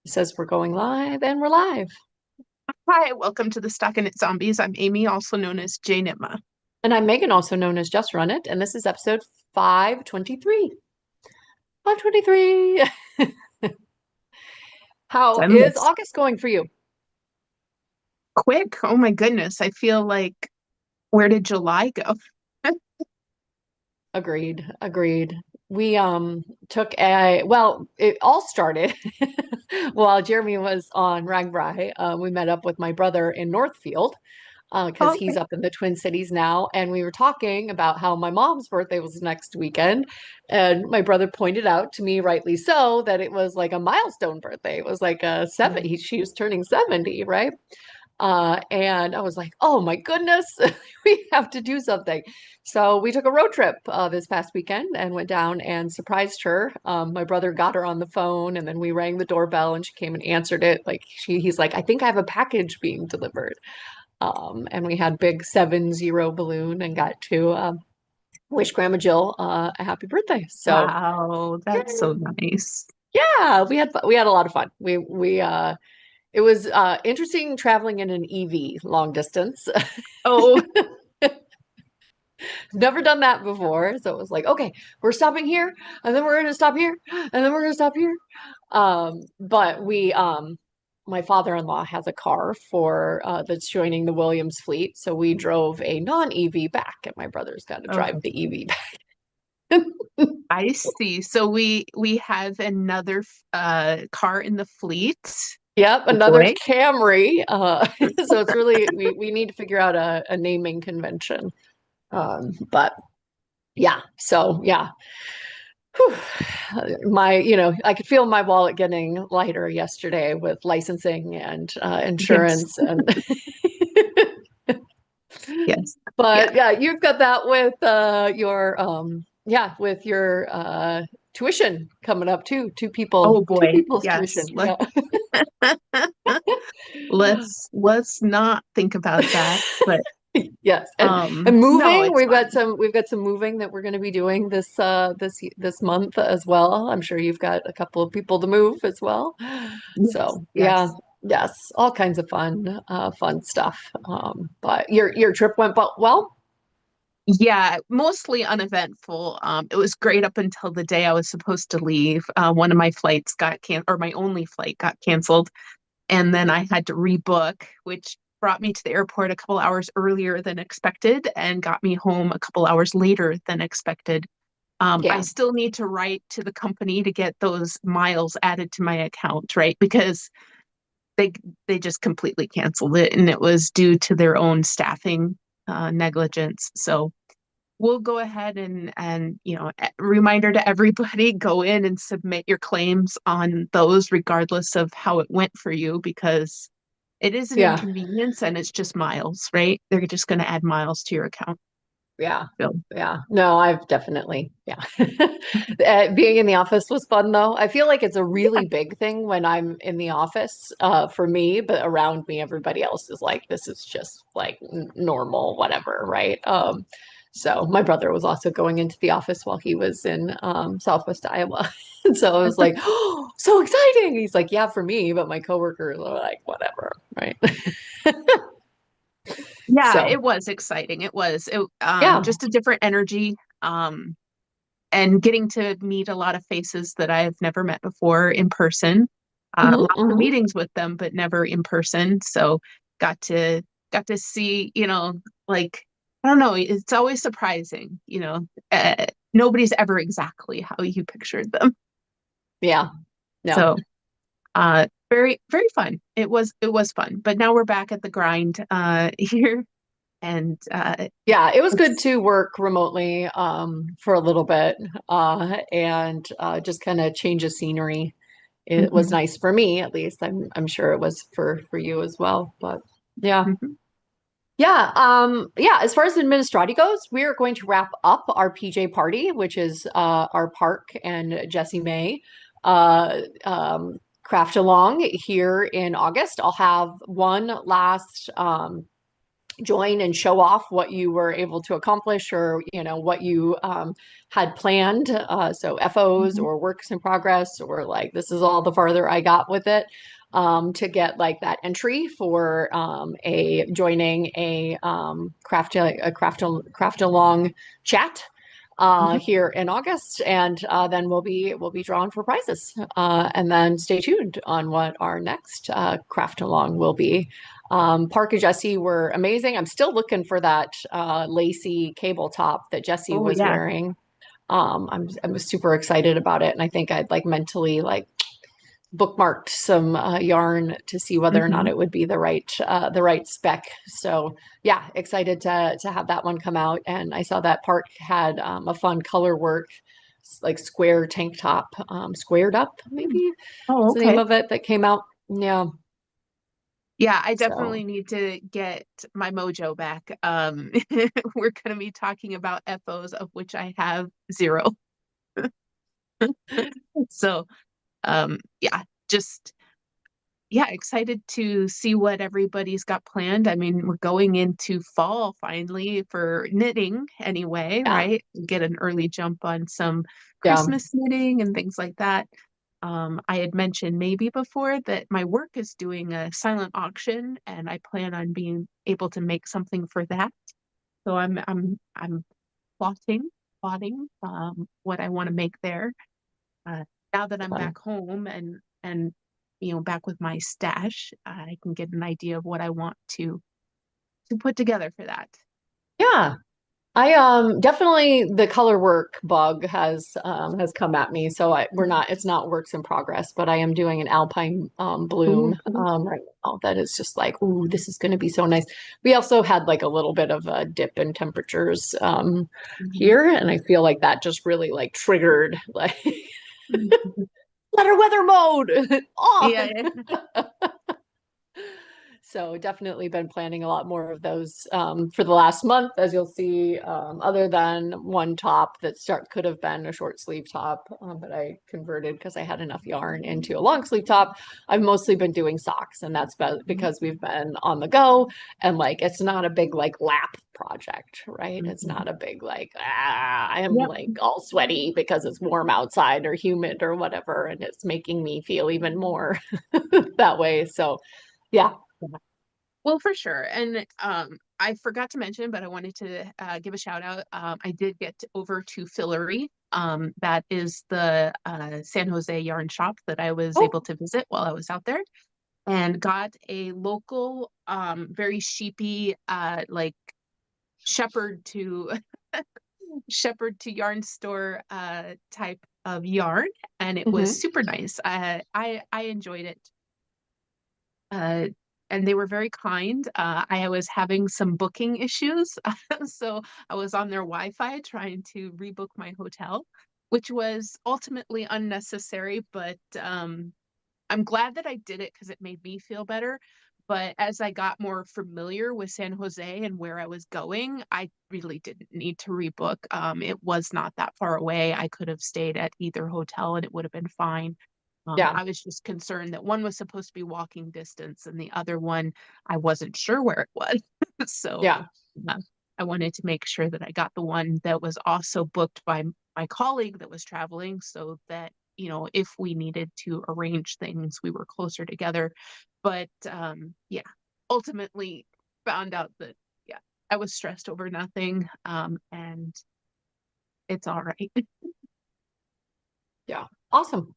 It says we're going live and we're live. Hi, welcome to the StockinetteZombies. I'm Amy, also known as Jay Nitma. And I'm Megan, also known as Just Run It, and this is episode 523. 523. How I'm is this August going for you? quick. Oh my goodness. I feel like, where did July go? Agreed, agreed. We took it all started while Jeremy was on Ragbrai. We met up with my brother in Northfield because he's Okay. up in the Twin Cities now. And we were talking about how my mom's birthday was next weekend. And my brother pointed out to me, rightly so, that it was like a milestone birthday. It was like a 70. She was turning 70, right? And I was like, oh my goodness, we have to do something. So we took a road trip this past weekend and went down and surprised her. My brother got her on the phone and then we rang the doorbell and she came and answered it. He's like, I think I have a package being delivered. And we had big 7-0 balloon and got to wish Grandma Jill a happy birthday. So Wow, that's so nice. yeah, we had a lot of fun. We It was interesting traveling in an EV long distance. Oh, Never done that before. So it was like, okay, we're stopping here, and then we're gonna stop here, and then we're gonna stop here. But my father-in-law has a car for that's joining the Williams fleet, so we drove a non-EV back, and my brother's got to drive oh, the EV back. I see. So we have another car in the fleet. Yep, Oh another boy. Camry. So it's really we need to figure out a naming convention. But yeah, so yeah. Whew. I could feel my wallet getting lighter yesterday with licensing and Yes. insurance and Yes. Yeah. but yeah, you've got that with your tuition coming up too. Oh Two boy. people's tuition. Yes. Yeah. Let's not think about that. But Yes. And no, moving, it's fine. we've got some moving that we're going to be doing this month as well. I'm sure you've got a couple of people to move as well. Yes. So yeah, Yes. yes, all kinds of fun stuff. But your trip went well. Yeah, mostly uneventful. It was great up until the day I was supposed to leave. One of my flights got or my only flight got canceled, and then I had to rebook, which brought me to the airport a couple hours earlier than expected and got me home a couple hours later than expected. I Yeah, still need to write to the company to get those miles added to my account, right? Because they they just completely canceled it, and it was due to their own staffing negligence. So we'll go ahead and reminder to everybody, go in and submit your claims on those regardless of how it went for you, because it is an yeah. inconvenience and it's just miles, right? They're just going to add miles to your account. Yeah. So Yeah. No, I've definitely, yeah. Being in the office was fun though. I feel like it's a yeah, really big thing when I'm in the office for me, but around me, everybody else is like, this is just like normal, whatever, right? So my brother was also going into the office while he was in Southwest Iowa. And so I was like, oh, so exciting. He's like, yeah, for me, but my coworkers are like, whatever, right? yeah, So it was exciting. yeah. Just a different energy. And getting to meet a lot of faces that I've never met before in person. Hmm. Lots of Hmm. meetings with them, but never in person. So got to got to see, like, I don't know, it's always surprising, nobody's ever exactly how you pictured them. Yeah. No. So very, very fun. It was fun. But now we're back at the grind here, and Yeah, it was good it's to work remotely for a little bit and just kind of change of scenery. It was mhm, nice for me, at least. I'm sure it was for you as well. But yeah. mhm. Yeah, as far as Administrati goes, we are going to wrap up our PJ party, which is our Park and Jessie May craft along here in August. I'll have one last join and show off what you were able to accomplish, or what you had planned, so FOs Mhm. or works in progress, or like this is all the farther I got with it, to get like that entry for a joining a craft along chat Mhm. here in August, and then we'll be drawn for prizes. And then stay tuned on what our next craft along will be. Park and Jesse were amazing. I'm still looking for that lacy cable top that Jesse Oh was yeah. wearing. I'm super excited about it, and I think I'd like mentally like bookmarked some yarn to see whether or not Hmm. it would be the right spec. So yeah, excited to have that one come out. And I saw that Park had a fun color work, like square tank top, squared up maybe Oh, is the name okay. of it, that came out. Yeah. Yeah, I So definitely need to get my mojo back. We're going to be talking about FOs, of which I have zero. So, yeah, just yeah, excited to see what everybody's got planned. I mean, we're going into fall finally for knitting anyway, yeah, right? Get an early jump on some yeah. Christmas knitting and things like that. I had mentioned maybe before that my work is doing a silent auction, and I plan on being able to make something for that. So I'm plotting, plotting what I want to make there. Uh, Now that I'm back home and back with my stash, I can get an idea of what I want to put together for that. Yeah. I definitely the color work bug has come at me. So we're not it's not works in progress, but I am doing an alpine Ooh, bloom cool. right now that is just like, ooh, this is going to be so nice. We also had like a little bit of a dip in temperatures Mhm. here, and I feel like that just really like triggered like Mhm. letter weather mode Yeah, on. yeah. So definitely been planning a lot more of those for the last month, as you'll see. Other than one top that could have been a short sleeve top, but I converted because I had enough yarn into a long sleeve top. I've mostly been doing socks, and that's Mhm. because we've been on the go, and like it's not a big like lap project, right? It's Mhm. not a big like I am Yep. like all sweaty because it's warm outside or humid or whatever, and it's making me feel even more that way. So yeah. Yeah. Well, for sure. And I forgot to mention, but I wanted to give a shout out. I did get over to Fillory. That is the San Jose yarn shop that I was able Oh, to visit while I was out there, and got a local, very sheepy, like shepherd to shepherd to yarn store type of yarn, and it was hmm. super nice. I enjoyed it. Uh, and they were very kind. I was having some booking issues, so I was on their Wi-Fi trying to rebook my hotel, which was ultimately unnecessary, but I'm glad that I did it because it made me feel better. But as I got more familiar with San Jose and where I was going, I really didn't need to rebook. It was not that far away. I could have stayed at either hotel and it would have been fine. Yeah, I was just concerned that one was supposed to be walking distance and the other one, I wasn't sure where it was. So yeah, uh, I wanted to make sure that I got the one that was also booked by my colleague that was traveling so that, if we needed to arrange things, we were closer together. But yeah, ultimately found out that, yeah, I was stressed over nothing. And it's all right. yeah. Awesome.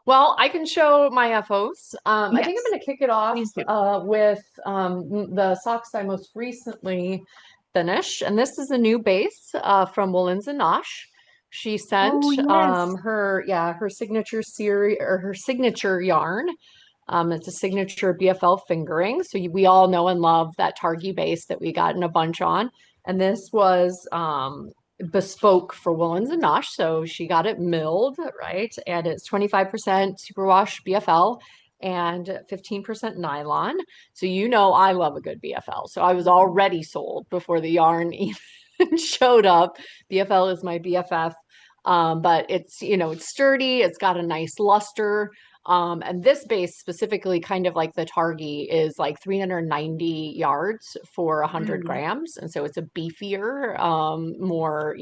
Well, I can show my FOs. I think I'm Yes, going to kick it off please do. with the socks I most recently finished. And this is a new base from Woolens and Nosh. She sent Oh, yes. her signature series or her signature yarn. It's a signature BFL fingering. So we all know and love that Targi base that we got in a bunch on. And this was bespoke for Woolens and Nosh. So she got it milled, right? And it's 25% superwash BFL and 15% nylon. So I love a good BFL. So I was already sold before the yarn even showed up. BFL is my BFF. But it's sturdy, it's got a nice luster. And this base specifically, kind of like the Targi, is like 390 yards for 100 Mm, grams. And so it's a beefier, more,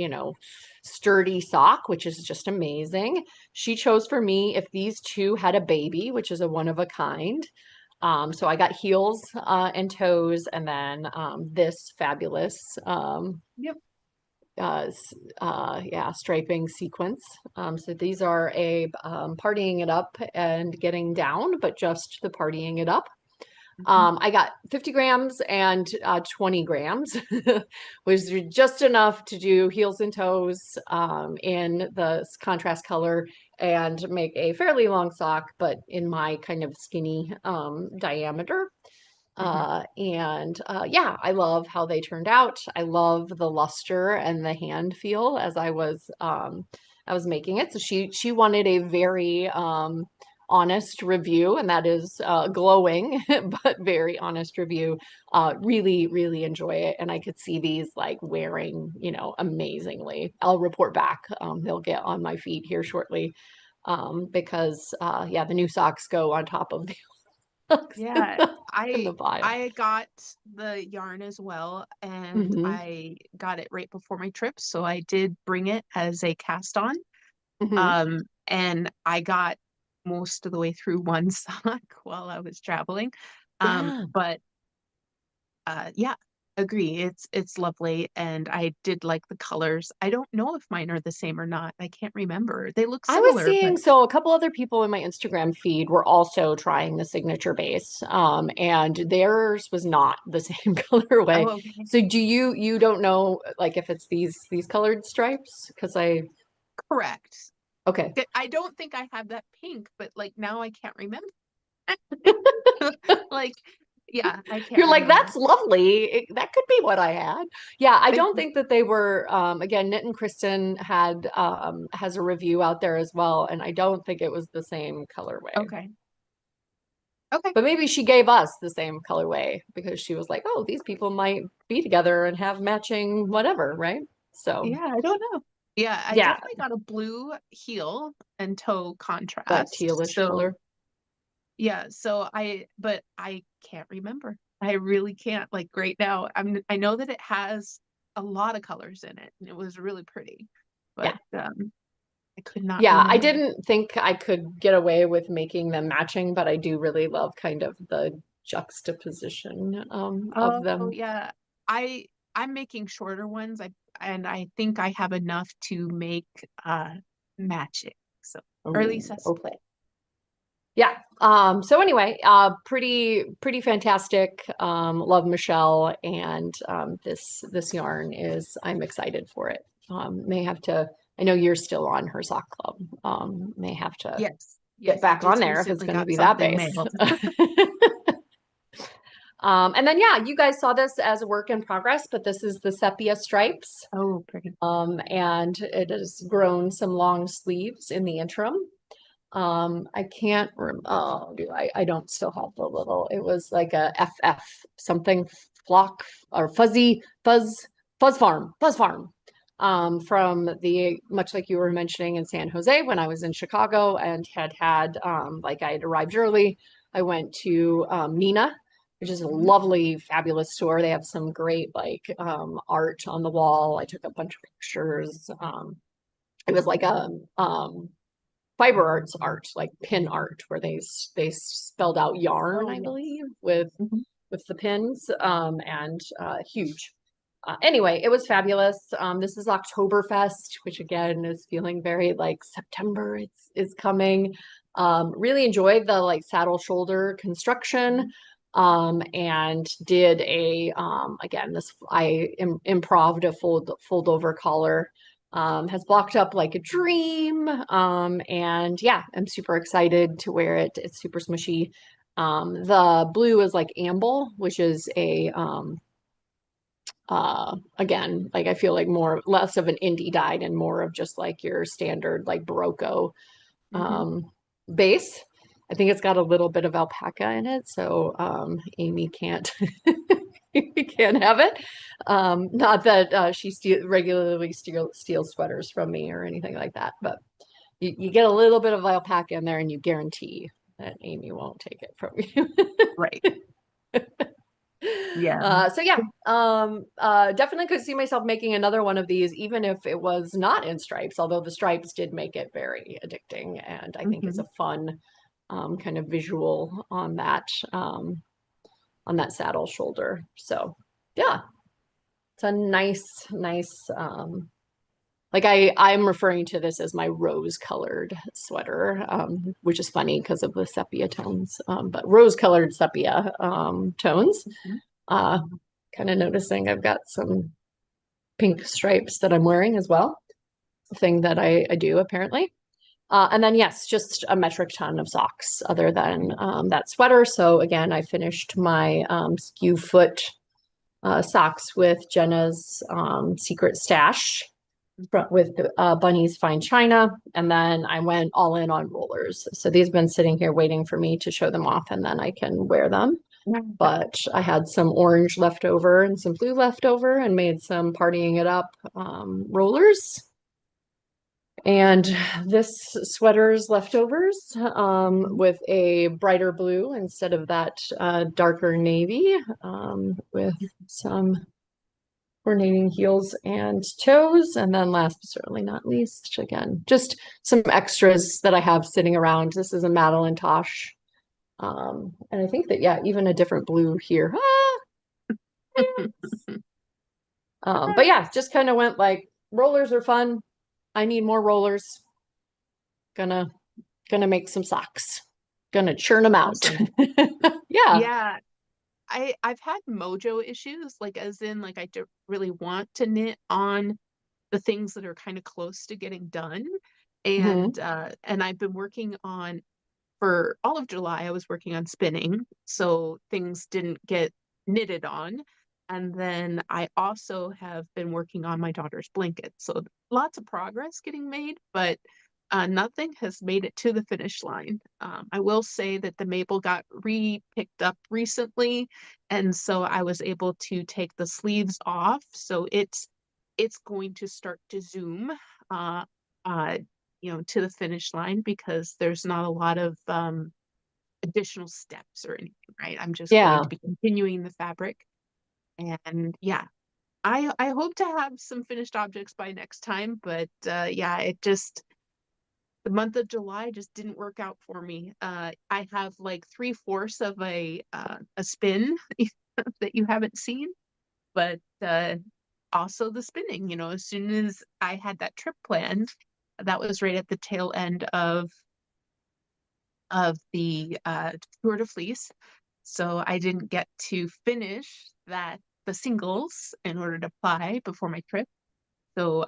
sturdy sock, which is just amazing. She chose for me if these two had a baby, which is a one of a kind. So I got heels and toes, and then this fabulous yep. uh, yeah, striping sequence. So these are a partying it up and getting down, but just the partying it up. Hmm. I got 50 grams and 20 grams, was just enough to do heels and toes in the contrast color and make a fairly long sock, but in my kind of skinny diameter. Hmm. Yeah, I love how they turned out. I love the luster and the hand feel as I was making it. So she wanted a very honest review, and that is glowing, but very honest review. Really, really enjoy it. And I could see these like wearing, amazingly. I'll report back. They'll get on my feet here shortly. Because yeah, the new socks go on top of the socks Yeah, in the pile. I got the yarn as well, and Hmm. I got it right before my trip, so I did bring it as a cast on. Hmm. And I got most of the way through one sock while I was traveling. Yeah. But yeah, agree. It's lovely, and I did like the colors. I don't know if mine are the same or not. I can't remember. They look I was similar, but seeing, so a couple other people in my Instagram feed were also trying the signature base, and theirs was not the same colorway. oh, okay. So you don't know like if it's these colored stripes? Because Correct. okay. I don't think I have that pink, but like now I can't remember. Like, yeah, I can't You're like, remember. that's lovely. That could be what I had. Yeah, I I, don't think that they were again, Knit and Kristen had has a review out there as well, and I don't think it was the same colorway. okay. Okay. But maybe she gave us the same colorway because she was like, oh, these people might be together and have matching whatever, right? So, Yeah, I don't know. Yeah, I yeah, definitely got a blue heel and toe that contrast. tealish So, color. yeah, but I can't remember. I really can't. Like right now, I know that it has a lot of colors in it and it was really pretty, Yeah. but I could not Yeah, I remember. didn't think I could get away with making them matching, but I do really love kind of the juxtaposition of Oh, them. yeah. I I'm making shorter ones. I think I have enough to make matching. So, or at least Oh, that's the okay. goal. Yeah. So anyway, pretty fantastic. Love Michelle, and this yarn is, I'm excited for it. May have to, I know you're still on her sock club. May have to Yes. get Yes, I back on just there if it's recently going to got be that something base. mailed. And then yeah, you guys saw this as a work in progress, but this is the sepia stripes. Oh, pretty. And it has grown some long sleeves in the interim. I can't rem oh, do I don't still have the little, it was like a FF something flock or fuzz farm. From the, much like you were mentioning in San Jose when I was in Chicago and had like I had arrived early. I went to Nina, which is a Mhm. lovely, fabulous store. They have some great like art on the wall. I took a bunch of pictures. It was like a fiber arts art, like pin art, where they spelled out yarn, Oh, I yes. believe, Mhm. with the pins, and huge. Anyway, it was fabulous. This is Oktoberfest, which again is feeling very like September. Is coming. Really enjoyed the like saddle shoulder construction. And did a again this I improved a fold over collar, has blocked up like a dream. And yeah, I'm super excited to wear it. It's super smushy. The blue is like amble, which is a again, like I feel like more less of an indie dyed and more of just like your standard like Barocco Mhm. um base. I think it's got a little bit of alpaca in it, so Amy can't we can't have it. Not that she regularly steals sweaters from me or anything like that, but You get a little bit of alpaca in there and you guarantee that Amy won't take it from you. Right. Yeah. So yeah, definitely could see myself making another one of these, even if it was not in stripes, although the stripes did make it very addicting. And I think it's Hmm. a fun kind of visual on that saddle shoulder. So yeah, it's a nice like I'm referring to this as my rose colored sweater, which is funny because of the sepia tones, but rose colored sepia tones. Hmm. Uh, Kind of noticing I've got some pink stripes that I'm wearing as well. Thing that I do apparently. And then yes, just a metric ton of socks other than that sweater. So again, I finished my skew foot socks with Jenna's secret stash with Bunny's Fine China, and then I went all in on rollers. So these have been sitting here waiting for me to show them off, and then I can wear them. But I had some orange left over and some blue left over, and made some partying it up rollers. And this sweater's leftovers with a brighter blue instead of that darker navy with some coordinating heels and toes. And then last but certainly not least, again, just some extras that I have sitting around. This is a Madeline Tosh. And I think that, yeah, even a different blue here. But yeah, just kind of went like rollers are fun. I need more rollers. Gonna gonna make some socks. Gonna churn them out. Awesome. Yeah. Yeah, I've had mojo issues, like as in like I don't really want to knit on the things that are kind of close to getting done. Hmm. And I've been working on for all of July, I was working on spinning, so things didn't get knitted on. And then I also have been working on my daughter's blanket. So lots of progress getting made, but nothing has made it to the finish line. I will say that the maple got re-picked up recently, and so I was able to take the sleeves off. So it's going to start to zoom. Uh, uh, to the finish line because there's not a lot of additional steps or anything, right? I'm just going Yeah. to be continuing the fabric. And yeah, I hope to have some finished objects by next time, but yeah, it just the month of July just didn't work out for me. I have like three-fourths of a spin that you haven't seen, but also the spinning, as soon as I had that trip planned, that was right at the tail end of the Tour de Fleece. So I didn't get to finish the singles in order to fly before my trip. So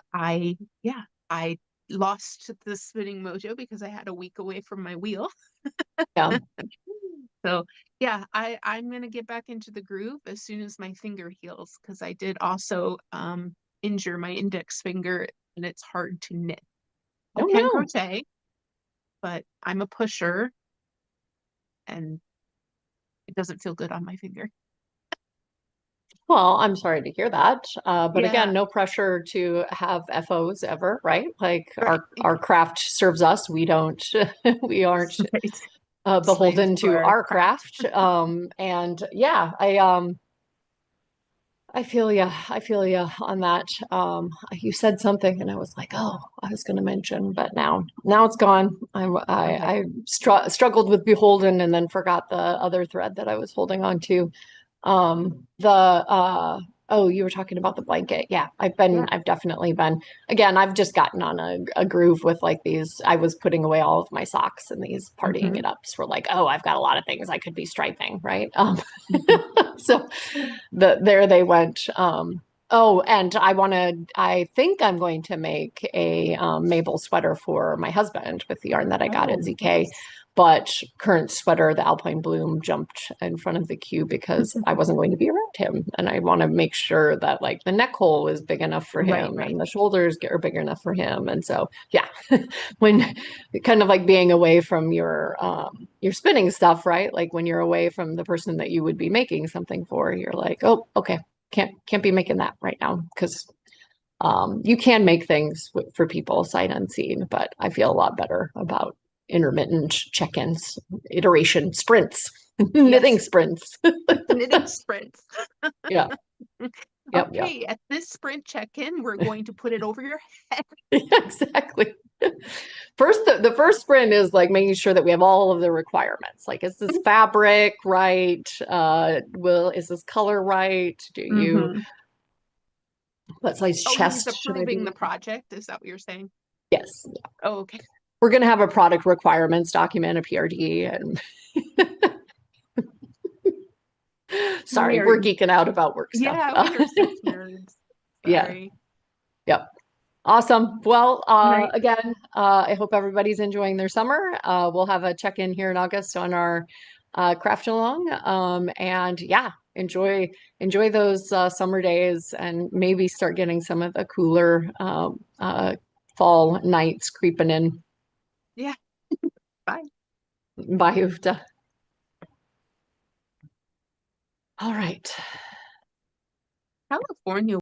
yeah, I lost the spinning mojo because I had a week away from my wheel. Yeah. So yeah, I'm gonna get back into the groove as soon as my finger heals because I did also injure my index finger and it's hard to knit. I Oh can no. crochet, but I'm a pusher and it doesn't feel good on my finger. Well, I'm sorry to hear that. But again, Yeah, no pressure to have FOs ever, right? Like right. our craft serves us. We don't, we aren't Right. Slaves beholden to to our our craft. craft. And yeah, I feel you. I feel you on that. You said something, and I was like, oh, I was going to mention, but now it's gone. Okay. I struggled with beholden, and then forgot the other thread that I was holding on to. The oh, you were talking about the blanket. Yeah, Yeah. I've definitely been. Again, I've just gotten on a groove with like these. I was putting away all of my socks, and these partying Hmm. it ups were like, oh, I've got a lot of things I could be striping, right? Hmm. So there they went. Oh, and I think I'm going to make a Mabel sweater for my husband with the yarn that I got at Oh, ZK. nice. But current sweater, the Alpine Bloom, jumped in front of the queue because I wasn't going to be around him. And I want to make sure that like the neck hole is big enough for Right, him right. and the shoulders are big enough for him. And so, yeah, when kind of like being away from your spinning stuff, right? Like when you're away from the person that you would be making something for, you're like, oh, okay, can't be making that right now because You can make things for people sight unseen, but I feel a lot better about intermittent check-ins, iteration sprints, knitting Yes, sprints. knitting sprints. Yeah, yep, yep. Okay, at this sprint check-in, we're going to put it over your head. Exactly. First, the first sprint is like making sure that we have all of the requirements. Like, is this fabric right? Is this color right? Hmm. What size Oh, he's chest should I approving the be? project. Is that what you're saying? Yes. Oh, okay. We're going to have a product requirements document, a PRD, and sorry, we're Nerds. geeking out about work stuff. Yeah, we are such nerds. Yeah. Sorry. Yep. Awesome. Well, All right. again, I hope everybody's enjoying their summer. We'll have a check-in here in August on our craft along. And yeah, enjoy those summer days and maybe start getting some of the cooler fall nights creeping in. Yeah. Bye. Bye, Ufta. All right. California